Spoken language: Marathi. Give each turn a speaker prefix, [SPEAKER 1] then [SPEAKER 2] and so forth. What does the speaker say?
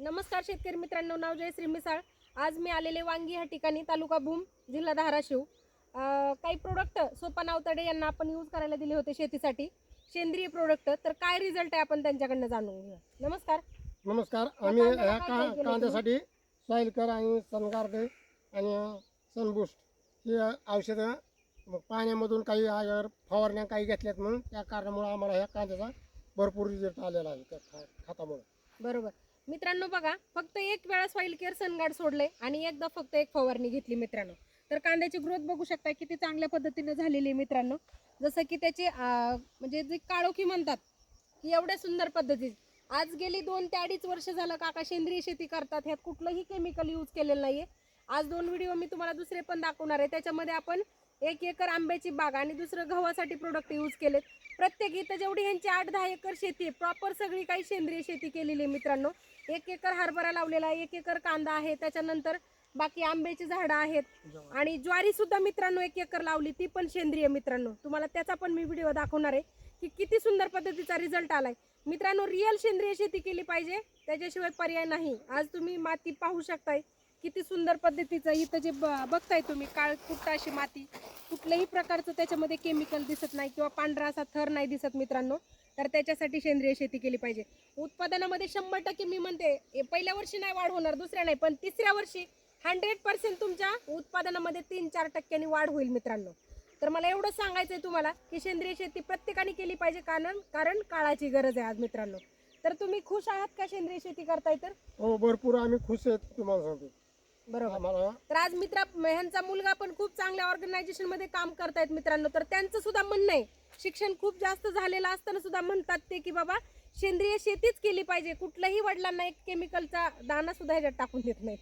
[SPEAKER 1] नमस्कार शेतकरी मित्रांनो, नाव जयश्री मिसाळ। आज मी आलेले वांगी या ठिकाणी, तालुका भूम, जिल्हा धाराशिव। काही प्रोडक्ट सोपान अवतडे यांना आपण यूज करायला दिले होते शेतीसाठी, सेंद्रिय प्रोडक्ट। तर काय रिझल्ट आहे आपण त्यांच्याकडनं जाणून घेऊया। नमस्कार।
[SPEAKER 2] नमस्कार। आम्ही ह्या कांद्यासाठी सॉइल कर आणि सनगार्ड आणि सनबूस्ट ही औषधं पाण्यामधून काही फवारण्या काही घेतल्यात, म्हणून त्या कारणामुळे आम्हाला ह्या कांद्याचा भरपूर रिझल्ट आलेला आहे त्या खतामुळे।
[SPEAKER 1] बरोबर मित्रांनो, बघा, फक्त एक वेळा सॉइल केअर सनगार्ड सोडले आणि एकदा फक्त एक फवारणी घेतली मित्रांनो, तर कांद्याची ग्रोथ बघू शकता किती चांगल्या पद्धतीने झालेली आहे मित्रांनो। जसं की त्याची म्हणजे जी काळोखी म्हणतात की एवढ्या सुंदर पद्धतीत, आज गेली 2 ते 2.5 वर्ष झालं काका सेंद्रिय शेती करतात, ह्यात कुठलंही केमिकल यूज केलेलं नाहीये। आज 2 व्हिडिओ मी तुम्हाला दुसरे पण दाखवणार आहे, त्याच्यामध्ये आपण 1 एकर आंब्याची बाग आणि दुसरं गव्हासाठी प्रोडक्ट यूज केलेत। प्रत्येक इथं जेवढी ह्यांची 8-10 एकर शेती आहे, प्रॉपर सगळी काही सेंद्रिय शेती केलेली आहे मित्रांनो। 1 एकर हरभरा लावलेला आहे, 1 एकर कांदा आहे, त्याच्यानंतर बाकी आंब्याची झाडं आहेत आणि ज्वारी सुद्धा मित्रांनो 1 एकर लावली, ती पण सेंद्रिय मित्रांनो। तुम्हाला त्याचा पण मी व्हिडिओ दाखवणार आहे की किती सुंदर पद्धतीचा रिझल्ट आलाय मित्रांनो। रिअल सेंद्रिय शेती केली पाहिजे, त्याच्याशिवाय पर्याय नाही। आज तुम्ही माती पाहू शकताय किती सुंदर पद्धतीचं, इथं जे बघताय तुम्ही काळकुट्ट अशी माती, कुठल्याही प्रकारचं त्याच्यामध्ये केमिकल दिसत नाही किंवा पांढरा असा थर नाही दिसत मित्रांनो। तर त्याच्यासाठी सेंद्रिय शेती केली पाहिजे। उत्पादनामध्ये 100% मी म्हणते, पहिल्या वर्षी नाही वाढ होणार, दुसऱ्या नाही, पण तिसऱ्या वर्षी 100% तुमच्या उत्पादनामध्ये 3-4% वाढ होईल मित्रांनो। तर मला एवढं सांगायचंय तुम्हाला की सेंद्रिय शेती प्रत्येकाने केली पाहिजे, कारण काळाची गरज आहे आज मित्रांनो। तर तुम्ही खुश आहात का सेंद्रिय शेती करताय? तर
[SPEAKER 2] हो, भरपूर आम्ही खुश आहेत तुम्हाला सांगतो।
[SPEAKER 1] बरोबर। तर आज ह्यांचा मुलगा पण खूप चांगल्या ऑर्गनायझेशन मध्ये काम करतायत मित्रांनो। तर त्यांचं सुद्धा म्हणणं आहे, शिक्षण खूप जास्त झालेलं असताना सुद्धा म्हणतात ते की बाबा सेंद्रिय शेतीच केली पाहिजे, कुठल्याही वडिलांना एक केमिकलचा दाणा सुद्धा ह्याच्यात टाकून देत नाही।